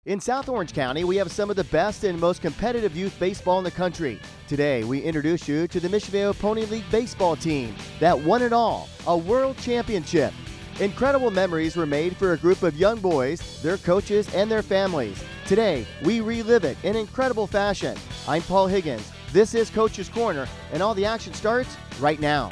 In South Orange County, we have some of the best and most competitive youth baseball in the country. Today, we introduce you to the Mission Viejo Pony League baseball team that won it all, a world championship. Incredible memories were made for a group of young boys, their coaches, and their families. Today, we relive it in incredible fashion. I'm Paul Higgins. This is Coach's Corner, and all the action starts right now.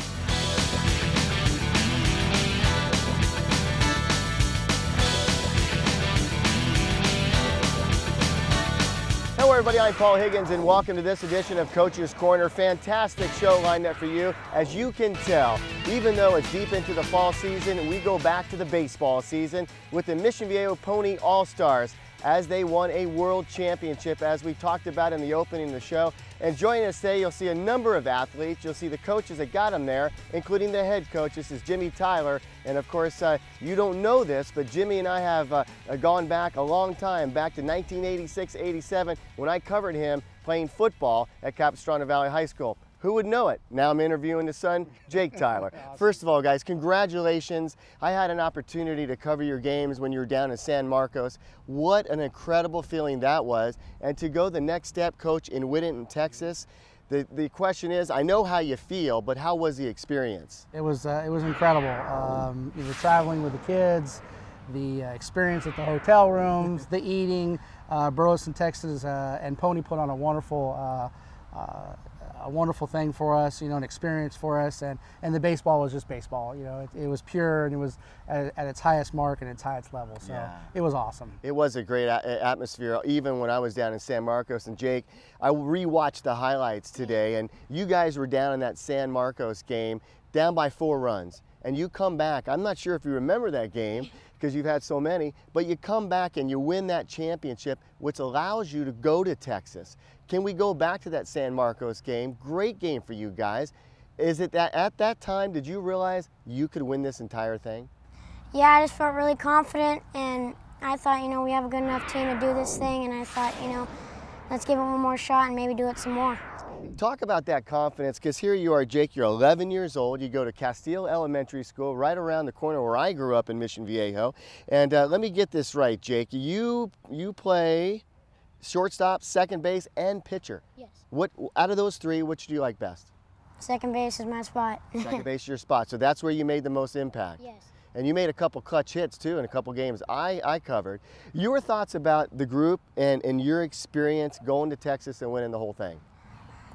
Hello everybody, I'm Paul Higgins and welcome to this edition of Coach's Corner. Fantastic show lined up for you. As you can tell, even though it's deep into the fall season, we go back to the baseball season with the Mission Viejo Pony All-Stars as they won a world championship, as we talked about in the opening of the show. And joining us today, you'll see a number of athletes. You'll see the coaches that got them there, including the head coach. This is Jimmy Tyler. And of course, you don't know this, but Jimmy and I have gone back a long time, back to 1986-87, when I covered him playing football at Capistrano Valley High School. Who would know it? Now I'm interviewing his son, Jake Tyler. Awesome. First of all, guys, congratulations. I had an opportunity to cover your games when you were down in San Marcos. What an incredible feeling that was. And to go the next step, Coach, in Whittington, Texas, the question is, I know how you feel, but how was the experience? It was incredible. You were traveling with the kids, the experience at the hotel rooms, the eating. Burleson, Texas, and Pony put on a wonderful thing for us, you know, an experience for us, and the baseball was just baseball. You know, it was pure, and it was at its highest mark and its highest level. So yeah, it was awesome. It was a great atmosphere, even when I was down in San Marcos. And Jake, I rewatched the highlights today, and you guys were down in that San Marcos game, down by 4 runs, and you come back. I'm not sure if you remember that game, because you've had so many, but you come back and you win that championship, which allows you to go to Texas. Can we go back to that San Marcos game? Great game for you guys. Is it that at that time, did you realize you could win this entire thing? Yeah, I just felt really confident, and I thought, you know, we have a good enough team to do this thing, and I thought, you know, let's give it one more shot and maybe do it some more. Talk about that confidence, because here you are, Jake, you're 11 years old, you go to Castile Elementary School, right around the corner where I grew up in Mission Viejo. And let me get this right, Jake, you play shortstop, second base, and pitcher. Yes. What, out of those 3, which do you like best? Second base is my spot. Second base is your spot, so that's where you made the most impact. Yes. And you made a couple clutch hits too in a couple games I covered. Your thoughts about the group and your experience going to Texas and winning the whole thing?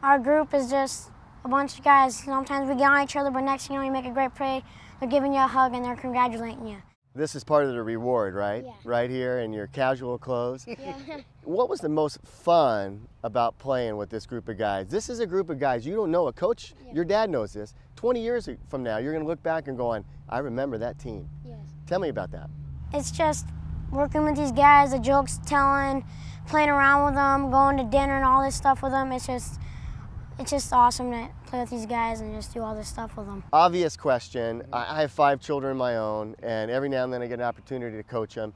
Our group is just a bunch of guys. Sometimes we get on each other, but next thing you know, you make a great play. They're giving you a hug and they're congratulating you. This is part of the reward, right? Yeah. Right here in your casual clothes. Yeah. What was the most fun about playing with this group of guys? This is a group of guys you don't know. A coach, yeah, your dad knows this. 20 years from now, you're going to look back and going, I remember that team. Yes. Tell me about that. It's just working with these guys, the jokes telling, playing around with them, going to dinner and all this stuff with them. It's just awesome to play with these guys and just do all this stuff with them. Obvious question. I have 5 children of my own, and every now and then I get an opportunity to coach them.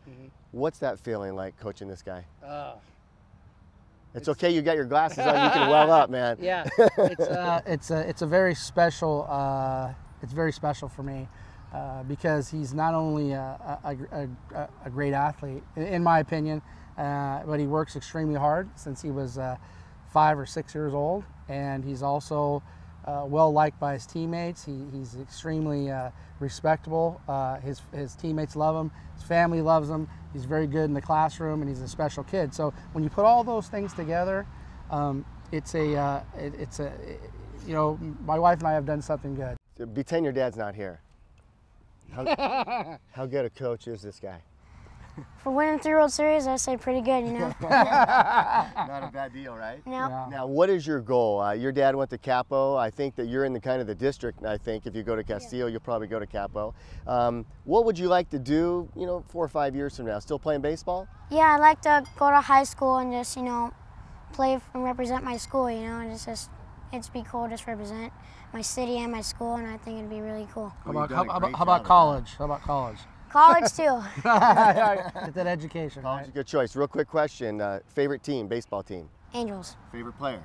What's that feeling like, coaching this guy? It's okay, you got your glasses on, you can well up, man. Yeah, it's a very special, it's very special for me because he's not only a great athlete, in my opinion, but he works extremely hard since he was 5 or 6 years old, and he's also well liked by his teammates. He's extremely respectable. His teammates love him. His family loves him. He's very good in the classroom, and he's a special kid. So when you put all those things together, it's a you know, my wife and I have done something good. Pretend your dad's not here. How good a coach is this guy? For winning 3 World Series, I say pretty good, you know. Not a bad deal, right? No. Yeah. Now, what is your goal? Your dad went to Capo. I think that you're in the kind of the district. I think if you go to Castile, you'll probably go to Capo. What would you like to do, you know, 4 or 5 years from now? Still playing baseball? Yeah, I'd like to go to high school and just, you know, play and represent my school, you know, and it'd be cool just to represent my city and my school, and I think it'd be really cool. How about college? How about college? College too. Get that education. College is a good choice. Real quick question, favorite team, baseball team? Angels. Favorite player?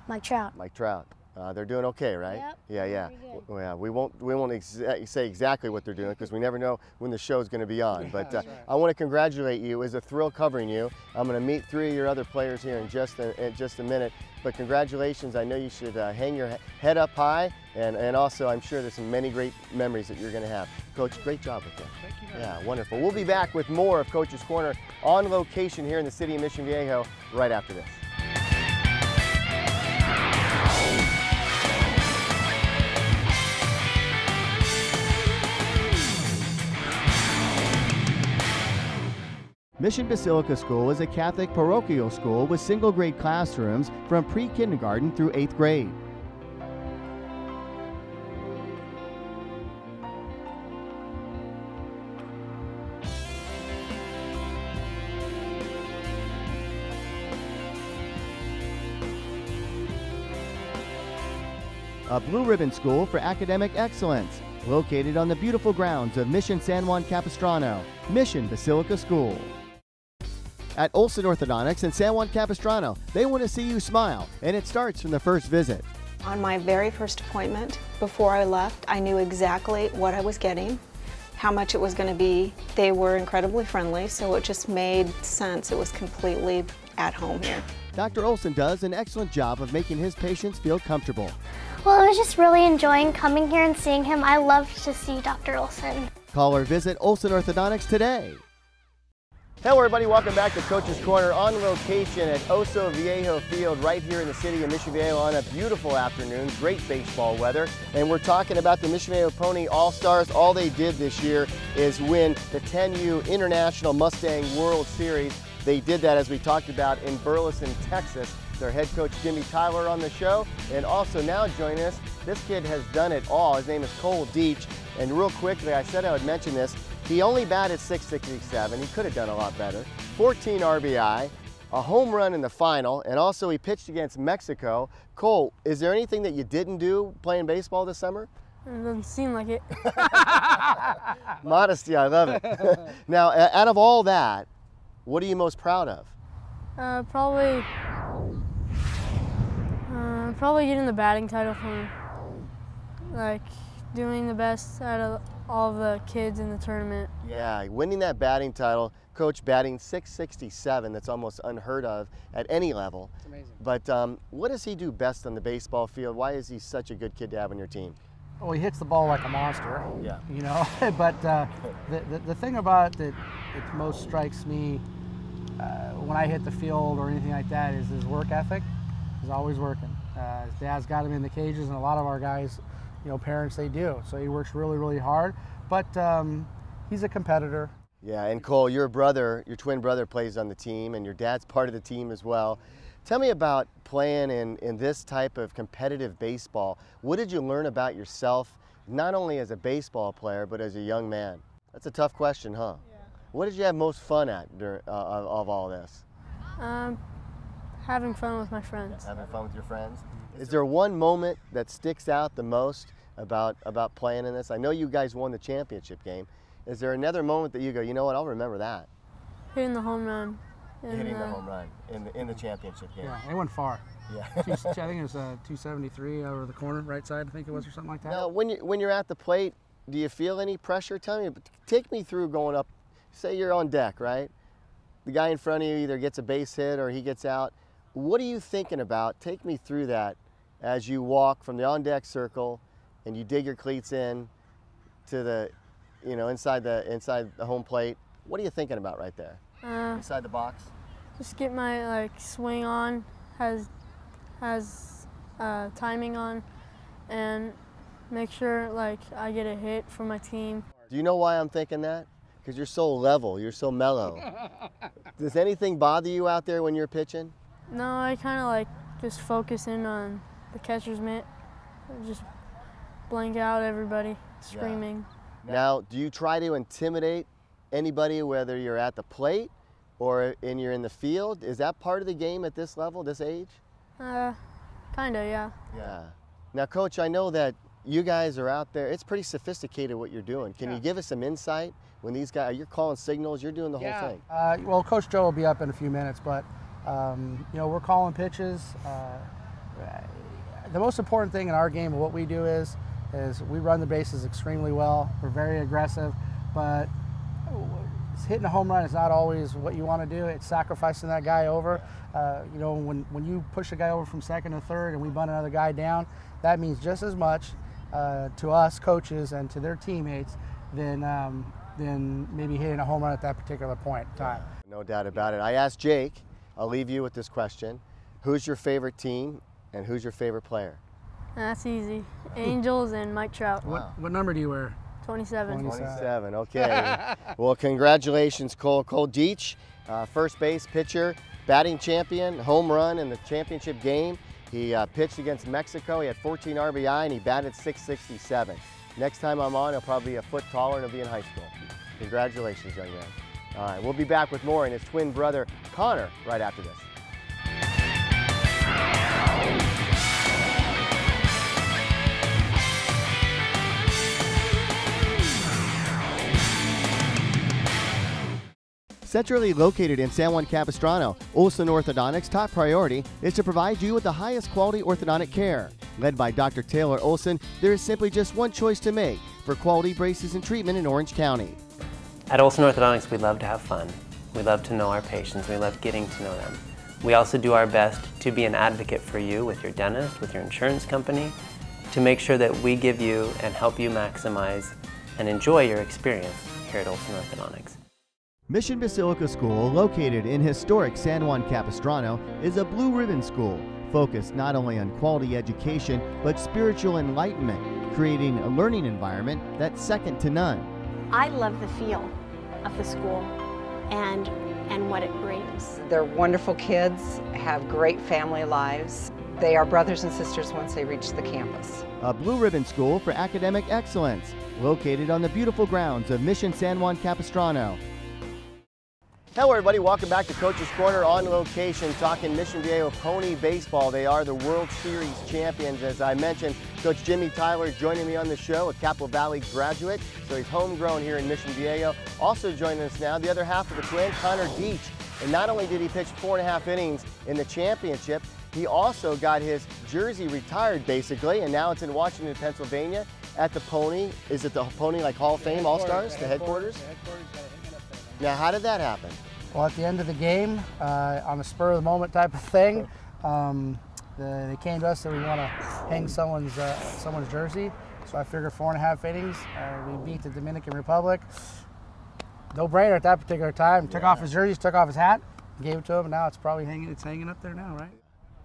Mike Trout. Mike Trout. They're doing okay, right? Yep. Yeah. Yeah. We won't say exactly what they're doing because we never know when the show's going to be on. But right. I want to congratulate you. It was a thrill covering you. I'm going to meet 3 of your other players here in just a minute. But congratulations. I know you should hang your head up high, and also I'm sure there's some many great memories that you're going to have. Coach, great job with that. Thank you. Yeah, wonderful. We'll be back with more of Coach's Corner on location here in the city of Mission Viejo right after this. Mission Basilica School is a Catholic parochial school with single-grade classrooms from pre-kindergarten through 8th grade. A blue ribbon school for academic excellence, located on the beautiful grounds of Mission San Juan Capistrano, Mission Basilica School. At Olson Orthodontics in San Juan Capistrano, they want to see you smile, and it starts from the first visit. On my very first appointment, before I left, I knew exactly what I was getting, how much it was going to be. They were incredibly friendly, so it just made sense. It was completely at home here. Dr. Olson does an excellent job of making his patients feel comfortable. Well, I was just really enjoying coming here and seeing him. I love to see Dr. Olson. Call or visit Olson Orthodontics today. Hello everybody, welcome back to Coach's Corner on location at Oso Viejo Field right here in the city of Mission Viejo on a beautiful afternoon, great baseball weather. And we're talking about the Mission Viejo Pony All-Stars. All they did this year is win the 10U International Mustang World Series. They did that, as we talked about, in Burleson, Texas. Their head coach, Jimmy Tyler, on the show. And also now joining us, this kid has done it all. His name is Cole Deach. And real quickly, I said I would mention this. He only batted .667. He could have done a lot better. 14 RBI, a home run in the final, and also he pitched against Mexico. Cole, is there anything that you didn't do playing baseball this summer? It doesn't seem like it. Modesty, I love it. Now, out of all that, what are you most proud of? Probably getting the batting title from, like, doing the best out of all the kids in the tournament. Yeah, winning that batting title, Coach batting .667, that's almost unheard of at any level. It's amazing. But what does he do best on the baseball field? Why is he such a good kid to have on your team? Well, he hits the ball like a monster. Yeah. You know, but the thing about it that most strikes me when I hit the field or anything like that is his work ethic. He's always working. His dad's got him in the cages, and a lot of our guys, you know, parents, they do. So he works really, really hard, but he's a competitor. Yeah, and Cole, your twin brother plays on the team, and your dad's part of the team as well. Tell me about playing in this type of competitive baseball. What did you learn about yourself, not only as a baseball player, but as a young man? That's a tough question, huh? Yeah. What did you have most fun at of all this? Having fun with my friends. Having fun with your friends? Is there one moment that sticks out the most about playing in this? I know you guys won the championship game. Is there another moment that you go, you know what, I'll remember that? Hitting the home run. Hitting the home run in the championship game. Yeah, they went far. Yeah. I think it was 273 over the corner, right side, I think it was, or something like that. Now, when you're at the plate, do you feel any pressure? Tell me, take me through going up. Say you're on deck, right? The guy in front of you either gets a base hit or he gets out. What are you thinking about? Take me through that as you walk from the on-deck circle and you dig your cleats in to the, you know, inside the home plate. What are you thinking about right there? Inside the box? Just get my swing on, has timing on, and make sure I get a hit for my team. Do you know why I'm thinking that? Because you're so level, you're so mellow. Does anything bother you out there when you're pitching? No, I kind of just focus in on the catcher's mitt, just blank out everybody screaming. Yeah. Now, do you try to intimidate anybody, whether you're at the plate or you're in the field? Is that part of the game at this level, this age? Kinda, yeah. Yeah. Now, Coach, I know that you guys are out there. It's pretty sophisticated what you're doing. Can you give us some insight when these guys, you're calling signals, you're doing the whole thing? Well, Coach Joe will be up in a few minutes, but you know, we're calling pitches. The most important thing in our game of what we do is we run the bases extremely well. We're very aggressive, but hitting a home run is not always what you want to do. It's sacrificing that guy over. You know, when you push a guy over from second to third and we bunt another guy down, that means just as much to us coaches and to their teammates than maybe hitting a home run at that particular point in time. No doubt about it. I asked Jake, I'll leave you with this question. Who's your favorite team and who's your favorite player? That's easy. Angels and Mike Trout. Wow. What number do you wear? 27. 27, okay. Well, congratulations, Cole. Cole Deach, first base pitcher, batting champion, home run in the championship game. He pitched against Mexico. He had 14 RBI and he batted .667. Next time I'm on, he'll probably be a foot taller and he'll be in high school. Congratulations, young man. All right, we'll be back with more and his twin brother, Connor, right after this. Centrally located in San Juan Capistrano, Olson Orthodontics' top priority is to provide you with the highest quality orthodontic care. Led by Dr. Taylor Olson, there is simply just one choice to make for quality braces and treatment in Orange County. At Olson Orthodontics, we love to have fun. We love to know our patients. We love getting to know them. We also do our best to be an advocate for you with your dentist, with your insurance company, to make sure that we give you and help you maximize and enjoy your experience here at Olson Orthodontics. Mission Basilica School, located in historic San Juan Capistrano, is a blue ribbon school focused not only on quality education but spiritual enlightenment, creating a learning environment that's second to none. I love the feel of the school and what it brings. They're wonderful kids, have great family lives. They are brothers and sisters once they reach the campus. A blue ribbon school for academic excellence, located on the beautiful grounds of Mission San Juan Capistrano. Hello everybody, welcome back to Coach's Corner on location, talking Mission Viejo Pony Baseball. They are the World Series champions. As I mentioned, Coach Jimmy Tyler is joining me on the show, a Capital Valley graduate, so he's homegrown here in Mission Viejo. Also joining us now, the other half of the twin, Connor Deach. And not only did he pitch 4.5 innings in the championship, he also got his jersey retired basically, and now it's in Washington, Pennsylvania at the Pony. Is it the Pony like Hall of Fame All-Stars, the headquarters? Now, how did that happen? Well, at the end of the game, on a spur of the moment type of thing, they came to us that we want to hang someone's jersey. So I figured 4.5 innings. We beat the Dominican Republic. No brainer at that particular time. Took off his jersey, took off his hat, gave it to him, and now it's probably hanging up there now, right?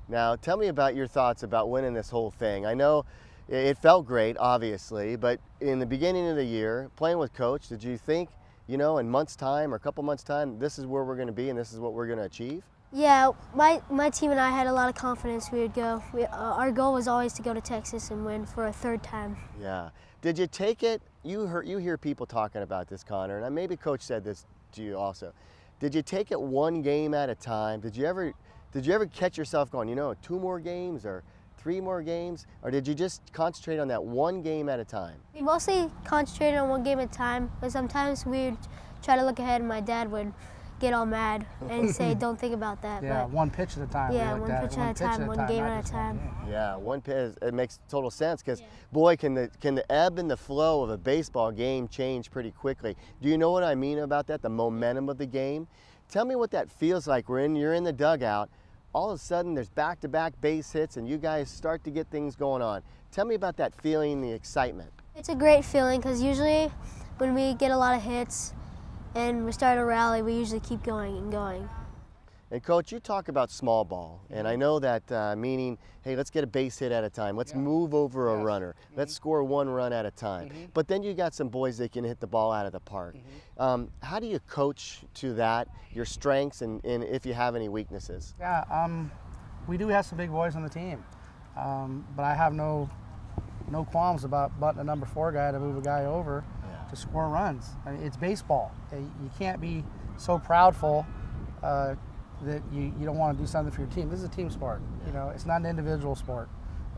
Now, tell me about your thoughts about winning this whole thing. I know it felt great, obviously, but in the beginning of the year, playing with Coach, did you think, you know, in months' time or a couple months' time, this is where we're going to be and this is what we're going to achieve? Yeah, my team and I had a lot of confidence we would go. Our goal was always to go to Texas and win for a third time. Yeah. Did you take it? You hear people talking about this, Connor, and maybe Coach said this to you also. Did you take it one game at a time? Did you ever catch yourself going, you know, 2 more games or 3 more games, or did you just concentrate on that one game at a time? We mostly concentrated on one game at a time, but sometimes we would try to look ahead and my dad would get all mad and say, don't think about that. Yeah, but one pitch at a time. Yeah, one pitch at a time, one game at a time. Yeah, one pitch, it makes total sense because, boy, can the ebb and the flow of a baseball game change pretty quickly. Do you know what I mean about that, the momentum of the game? Tell me what that feels like. You're in the dugout, all of a sudden there's back-to-back base hits and you guys start to get things going on. Tell me about that feeling, the excitement. It's a great feeling because usually when we get a lot of hits and we start a rally, we usually keep going and going. And Coach, you talk about small ball, and I know that meaning, hey, let's get a base hit at a time. Let's move over a runner. Let's score 1 run at a time. But then you got some boys that can hit the ball out of the park. How do you coach to that, your strengths, and if you have any weaknesses? Yeah, we do have some big boys on the team, but I have no qualms about butting a number 4 guy to move a guy over to score runs. I mean, it's baseball. You can't be so proudful that you don't want to do something for your team. This is a team sport. You know, it's not an individual sport,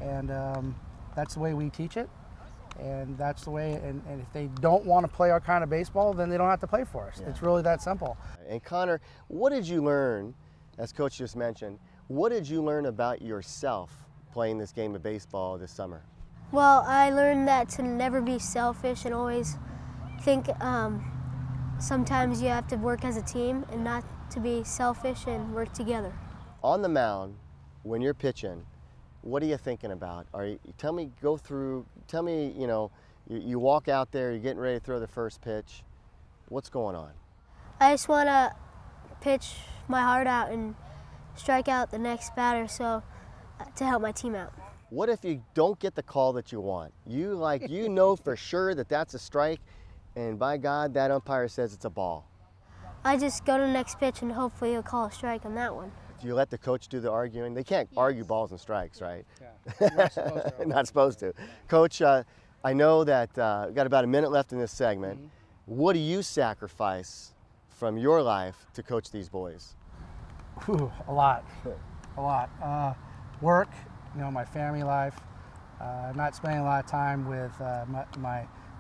and that's the way we teach it, and that's the way. And if they don't want to play our kind of baseball, then they don't have to play for us. It's really that simple. And Connor, what did you learn, as Coach just mentioned? What did you learn about yourself playing this game of baseball this summer? Well, I learned that to never be selfish and always think sometimes you have to work as a team and not to be selfish and work together. On the mound, when you're pitching, what are you thinking about? Tell me, you know, you walk out there, you're getting ready to throw the first pitch. What's going on? I just want to pitch my heart out and strike out the next batter to help my team out. What if you don't get the call that you want? You know for sure that that's a strike, and by God, that umpire says it's a ball. I just go to the next pitch and hopefully he'll call a strike on that one. Do you let the coach do the arguing? They can't argue balls and strikes, right? Yeah, not supposed to. Not supposed to. Coach, I know that we've got about a minute left in this segment. Mm-hmm. What do you sacrifice from your life to coach these boys? Whew, a lot. Work, you know, my family life, not spending a lot of time with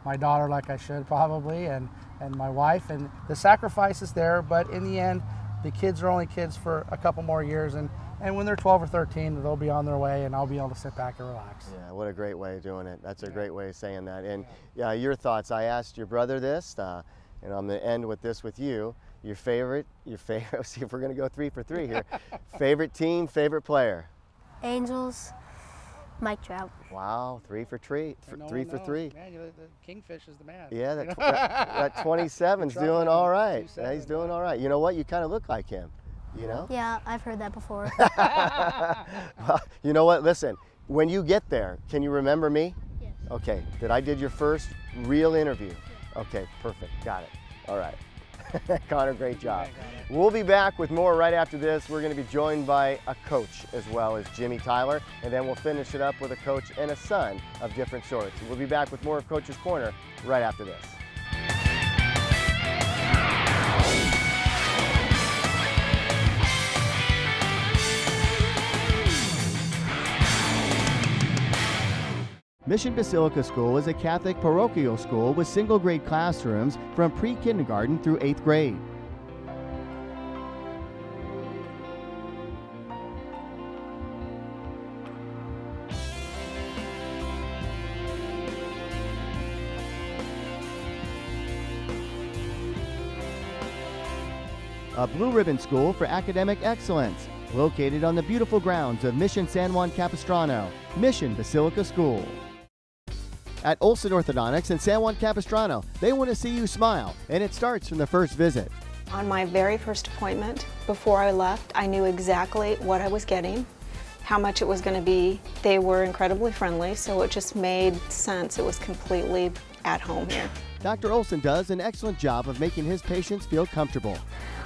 my daughter like I should probably, and my wife, and the sacrifice is there, but in the end, the kids are only kids for a couple more years, and when they're 12 or 13, they'll be on their way, and I'll be able to sit back and relax. Yeah, what a great way of doing it. That's a great way of saying that. And yeah, your thoughts. I asked your brother this, and I'm going to end with this with you. Your favorite, see if we're going to go 3 for 3 here. Favorite team, favorite player? Angels, Mike Trout. Wow, 3 for 3. No 3 for 3. Man, the Kingfish is the man. Yeah, that 27's doing all right. Yeah, he's doing all right. You know what? You kind of look like him. You know? Yeah, I've heard that before. Well, you know what? Listen, when you get there, can you remember me? Yes. Okay. That I did your first real interview? Okay, perfect. Got it. All right. Connor, great job. We'll be back with more right after this. We're going to be joined by a coach as well as Jimmy Tyler, and then we'll finish it up with a coach and a son of different sorts. We'll be back with more of Coach's Corner right after this. Mission Basilica School is a Catholic parochial school with single-grade classrooms from pre-kindergarten through 8th grade. A blue ribbon school for academic excellence, located on the beautiful grounds of Mission San Juan Capistrano, Mission Basilica School. At Olson Orthodontics in San Juan Capistrano, they want to see you smile, and it starts from the first visit. On my very first appointment, before I left, I knew exactly what I was getting, how much it was going to be. They were incredibly friendly, so it just made sense. It was completely at home here. Dr. Olson does an excellent job of making his patients feel comfortable.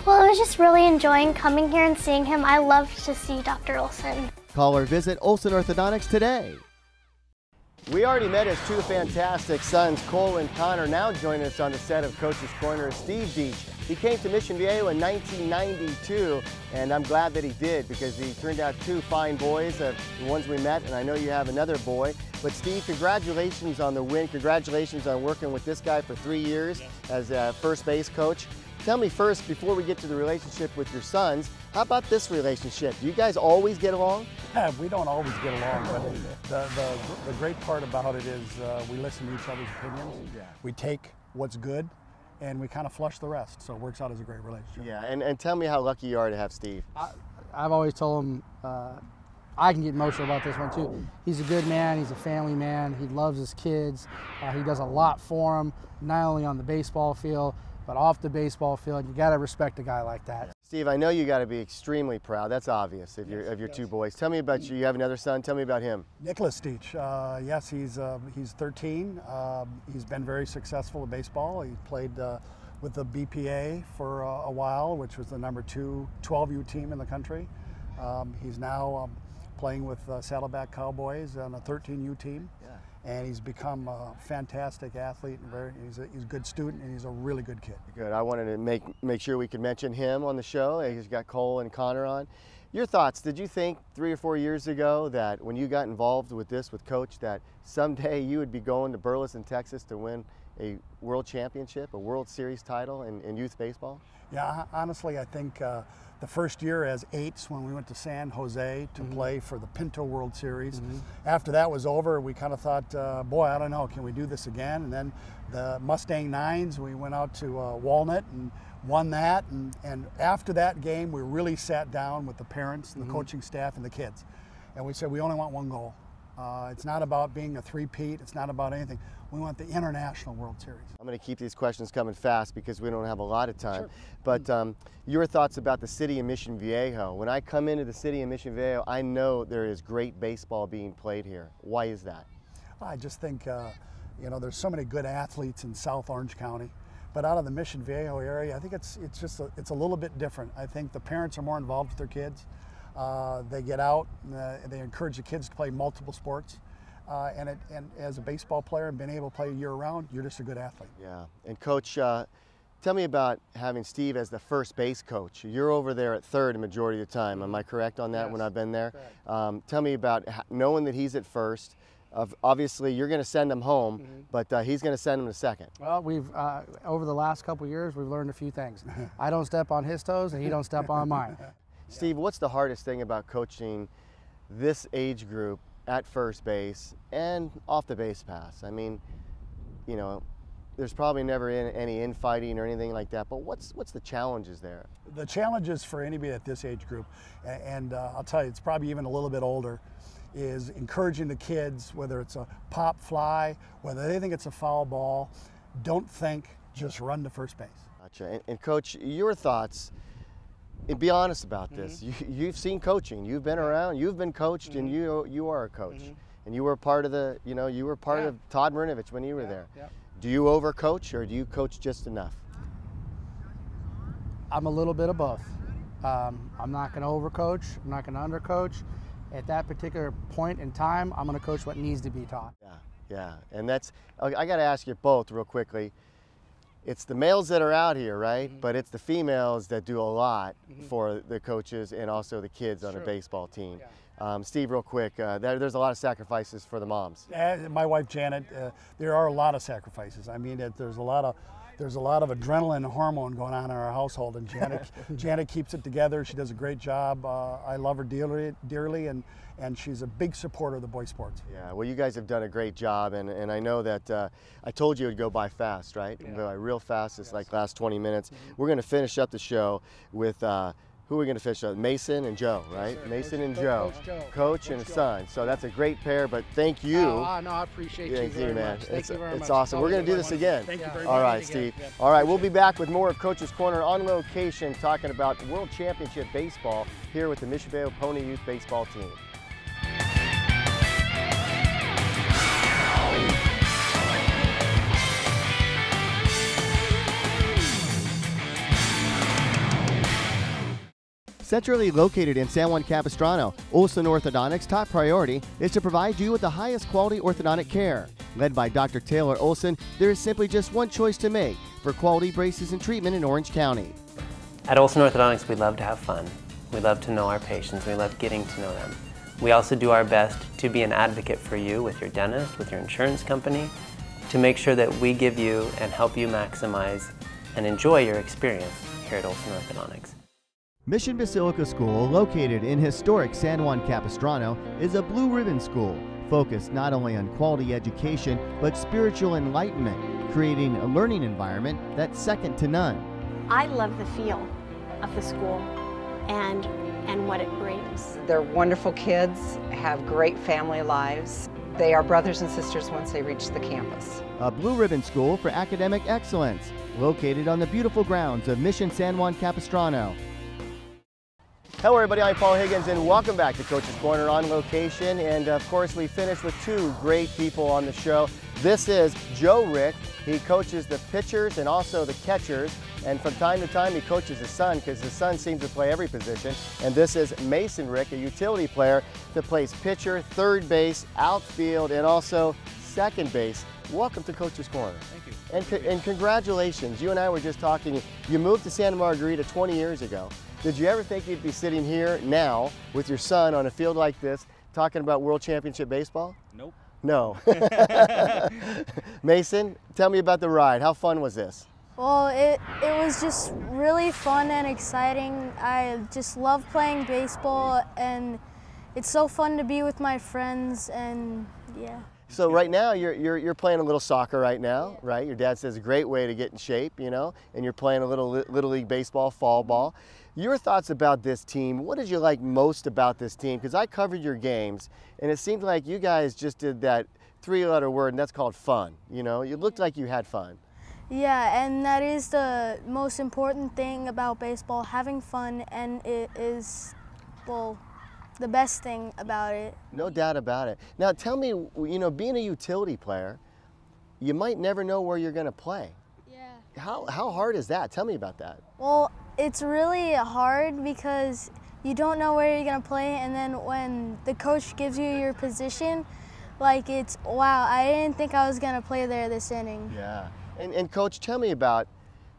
Well, I was just really enjoying coming here and seeing him. I love to see Dr. Olson. Call or visit Olson Orthodontics today. We already met his 2 fantastic sons, Cole and Connor. Now joining us on the set of Coach's Corner is Steve Deach. He came to Mission Viejo in 1992, and I'm glad that he did because he turned out 2 fine boys, the ones we met, and I know you have another boy. But Steve, congratulations on the win. Congratulations on working with this guy for 3 years as a first base coach. Tell me first, before we get to the relationship with your sons, how about this relationship? Do you guys always get along? Yeah, we don't always get along, but the great part about it is we listen to each other's opinions. Yeah. We take what's good, and we kind of flush the rest, so it works out as a great relationship. Yeah, and tell me how lucky you are to have Steve. I've always told him, I can get emotional about this one too. He's a good man, he's a family man, he loves his kids, he does a lot for them, not only on the baseball field, but off the baseball field. You got to respect a guy like that. Steve, I know you got to be extremely proud. That's obvious of your 2 boys. Tell me about you. You have another son. Tell me about him. Nicholas Deach. Yes, he's 13. He's been very successful in baseball. He played with the BPA for a while, which was the number 2 12U team in the country. He's now playing with Saddleback Cowboys on a 13U team. Yeah. And he's become a fantastic athlete, and he's a good student, and he's a really good kid. Good. I wanted to make sure we could mention him on the show. He's got Cole and Connor on. Your thoughts, did you think 3 or 4 years ago that when you got involved with this with Coach that someday you would be going to Burleson, Texas to win a world championship, a World Series title in youth baseball? Yeah, honestly, I think the first year as 8s when we went to San Jose to play for the Pinto World Series. After that was over, we kind of thought, boy, I don't know, can we do this again? And then the Mustang 9s, we went out to Walnut and won that. And after that game, we really sat down with the parents and the coaching staff and the kids. And we said, we only want one goal. It's not about being a three-peat. It's not about anything. We want the International World Series. I'm going to keep these questions coming fast because we don't have a lot of time. Sure. But your thoughts about the city of Mission Viejo. When I come into the city of Mission Viejo, I know there is great baseball being played here. Why is that? I just think, you know, there's so many good athletes in South Orange County. But out of the Mission Viejo area, I think it's a little bit different. I think the parents are more involved with their kids. They get out, they encourage the kids to play multiple sports. And as a baseball player and being able to play year-round, you're just a good athlete. Yeah. And Coach, tell me about having Steve as the first base coach. You're over there at third a majority of the time. Am I correct on that? Yes. When I've been there? Tell me about knowing that he's at first. Obviously, you're going to send him home, but he's going to send him to second. Well, we've over the last couple of years, we've learned a few things. I don't step on his toes, and he don't step on mine. Steve, what's the hardest thing about coaching this age group at first base and off the base pass? I mean, you know, there's probably never any infighting or anything like that, but what's the challenges there? The challenges for anybody at this age group, and I'll tell you, it's probably even a little bit older, is encouraging the kids, whether it's a pop fly, whether they think it's a foul ball, don't think, just run to first base. Gotcha. And Coach, your thoughts, and be honest about this. You've seen coaching. You've been around. You've been coached, and you are a coach. And you were part of the, you know, you were part of Todd Marinovich when you were there. Do you overcoach, or do you coach just enough? I'm a little bit of both. I'm not going to overcoach. I'm not going to undercoach. At that particular point in time, I'm going to coach what needs to be taught. Yeah. And that's, I got to ask you both real quickly. It's the males that are out here, right? But it's the females that do a lot for the coaches and also the kids on a baseball team. Steve, real quick, there's a lot of sacrifices for the moms. My wife Janet, there are a lot of sacrifices. I mean, there's a lot of adrenaline and hormone going on in our household, and Janet keeps it together. She does a great job. I love her dearly, and she's a big supporter of the boys' sports. Yeah, well, you guys have done a great job, and I know that I told you it would go by fast, right? It would go by real fast. It's like last 20 minutes. We're going to finish up the show with who are we going to finish up? Mason and Joe, right? Yes, Mason and Joe. Coach and Joe. son. So that's a great pair, but thank you. No, I appreciate you very much. Thank you very much. It's awesome. We're going to do this again. Thank you very much. All right, Steve. All right, we'll be back with more of Coach's Corner on location, talking about World Championship Baseball here with the Mission Viejo Pony Youth Baseball team. Centrally located in San Juan Capistrano, Olson Orthodontics' top priority is to provide you with the highest quality orthodontic care. Led by Dr. Taylor Olson, there is simply just one choice to make for quality braces and treatment in Orange County. At Olson Orthodontics, we love to have fun. We love to know our patients. We love getting to know them. We also do our best to be an advocate for you with your dentist, with your insurance company, to make sure that we give you and help you maximize and enjoy your experience here at Olson Orthodontics. Mission Basilica School, located in historic San Juan Capistrano, is a blue ribbon school focused not only on quality education but spiritual enlightenment, creating a learning environment that's second to none. I love the feel of the school and what it brings. They're wonderful kids, have great family lives. They are brothers and sisters once they reach the campus. A blue ribbon school for academic excellence, located on the beautiful grounds of Mission San Juan Capistrano. Hello everybody, I'm Paul Higgins and welcome back to Coach's Corner on location. And of course we finished with two great people on the show. This is Joe Rick. He coaches the pitchers and also the catchers. And from time to time he coaches his son because his son seems to play every position. And this is Mason Rick, a utility player that plays pitcher, third base, outfield, and also second base. Welcome to Coach's Corner. Thank you. And congratulations. You and I were just talking. You moved to Santa Margarita 20 years ago. Did you ever think you'd be sitting here now with your son on a field like this talking about World Championship Baseball? Nope. No. Mason, tell me about the ride. How fun was this? Well, it was just really fun and exciting. I just love playing baseball, and it's so fun to be with my friends, and yeah. So right now you're playing a little soccer right now, right? Your dad says a great way to get in shape, you know, and you're playing a little league baseball, fall ball. Your thoughts about this team? What did you like most about this team? Because I covered your games, and it seemed like you guys just did that three-letter word, and that's called fun. You know, you looked like you had fun. Yeah, and that is the most important thing about baseball, having fun, and it is, well, the best thing about it. No doubt about it. Now tell me, you know, being a utility player, you might never know where you're going to play. Yeah. How hard is that? Tell me about that. Well, it's really hard because you don't know where you're going to play, and then when the coach gives you your position, like it's, wow, I didn't think I was going to play there this inning. Yeah. And Coach, tell me about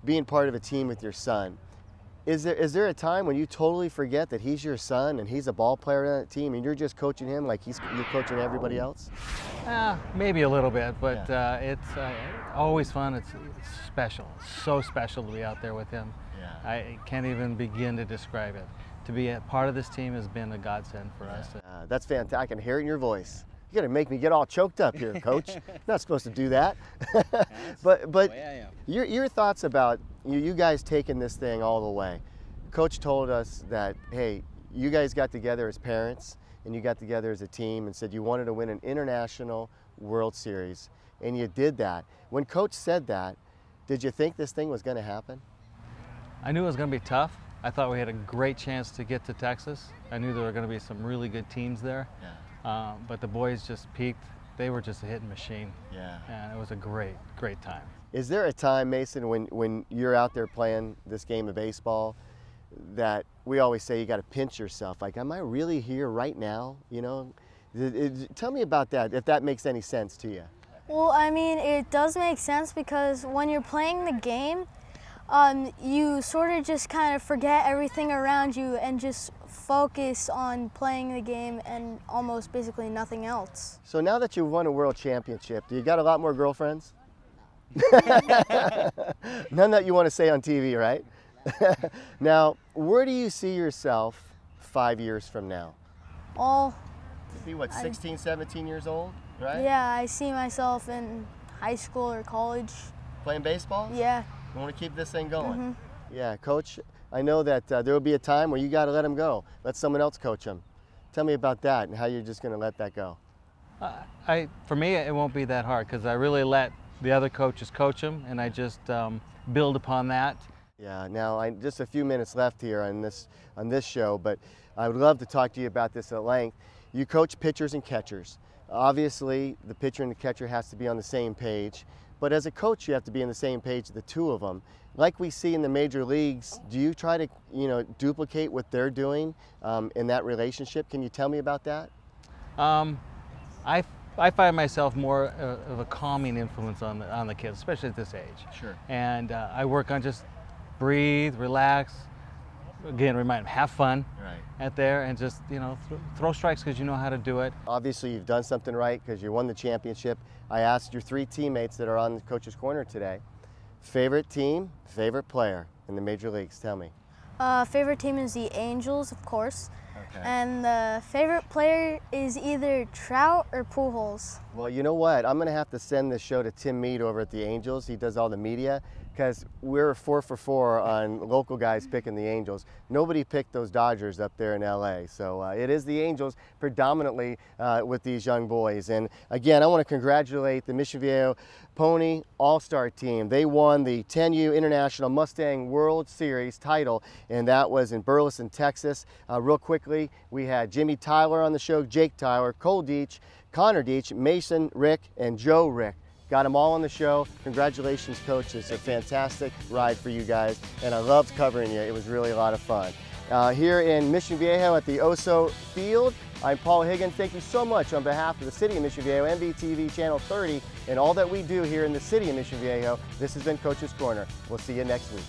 being part of a team with your son. Is there a time when you totally forget that he's your son and he's a ball player on that team and you're just coaching him like you're coaching everybody else? Maybe a little bit, but yeah. It's always fun. It's special. It's so special to be out there with him. Yeah. I can't even begin to describe it. To be a part of this team has been a godsend for us. That's fantastic. I can hear it in your voice. You're gonna make me get all choked up here, Coach. Not supposed to do that. but your thoughts about you guys taking this thing all the way. Coach told us that, hey, you guys got together as parents and you got together as a team and said you wanted to win an international World Series, and you did that. When Coach said that, did you think this thing was gonna happen? I knew it was gonna be tough. I thought we had a great chance to get to Texas. I knew there were gonna be some really good teams there. Yeah. But the boys just peaked. They were just a hitting machine. Yeah. And it was a great, great time. Is there a time, Mason, when you're out there playing this game of baseball that we always say you got to pinch yourself? Like, am I really here right now? You know, tell me about that, if that makes any sense to you. Well, I mean, it does make sense because when you're playing the game, you sort of just kind of forget everything around you and just focus on playing the game and almost basically nothing else. So now that you've won a world championship, do you got a lot more girlfriends? None that you want to say on TV, right? Now, where do you see yourself 5 years from now? Well, you'd be what, 16, 17 years old, right? Yeah, I see myself in high school or college. Playing baseball? Yeah. You want to keep this thing going? Mm-hmm. Yeah, Coach, I know that there will be a time where you got to let him go. Let someone else coach him. Tell me about that and how you're just going to let that go. For me, it won't be that hard because I really let the other coaches coach him, and I just build upon that. Yeah. Now, just a few minutes left here on this show, but I would love to talk to you about this at length. You coach pitchers and catchers. Obviously, the pitcher and the catcher has to be on the same page. But as a coach, you have to be on the same page, the two of them. Like we see in the major leagues, do you try to, duplicate what they're doing in that relationship? Can you tell me about that? I find myself more of a calming influence on the kids, especially at this age. Sure. And I work on just breathe, relax. Again, remind them, have fun out there, and just throw strikes because you know how to do it. Obviously, you've done something right because you won the championship. I asked your three teammates that are on the Coach's Corner today, favorite team, favorite player in the major leagues. Tell me. Favorite team is the Angels, of course. Okay. And the favorite player is either Trout or Pujols. Well, you know what? I'm going to have to send this show to Tim Mead over at the Angels. He does all the media, because we're 4 for 4 on local guys picking the Angels. Nobody picked those Dodgers up there in LA. So it is the Angels predominantly with these young boys. And again, I want to congratulate the Mission Viejo Pony All-Star team. They won the 10U International Mustang World Series title, and that was in Burleson, Texas. Real quickly, we had Jimmy Tyler on the show, Jake Tyler, Cole Deach, Connor Deach, Mason, Rick, and Joe Rick. Got them all on the show. Congratulations, Coach. It's a fantastic ride for you guys, and I loved covering you. It was really a lot of fun. Here in Mission Viejo at the Oso Field, I'm Paul Higgins. Thank you so much on behalf of the City of Mission Viejo, MVTV Channel 30, and all that we do here in the City of Mission Viejo. This has been Coach's Corner. We'll see you next week.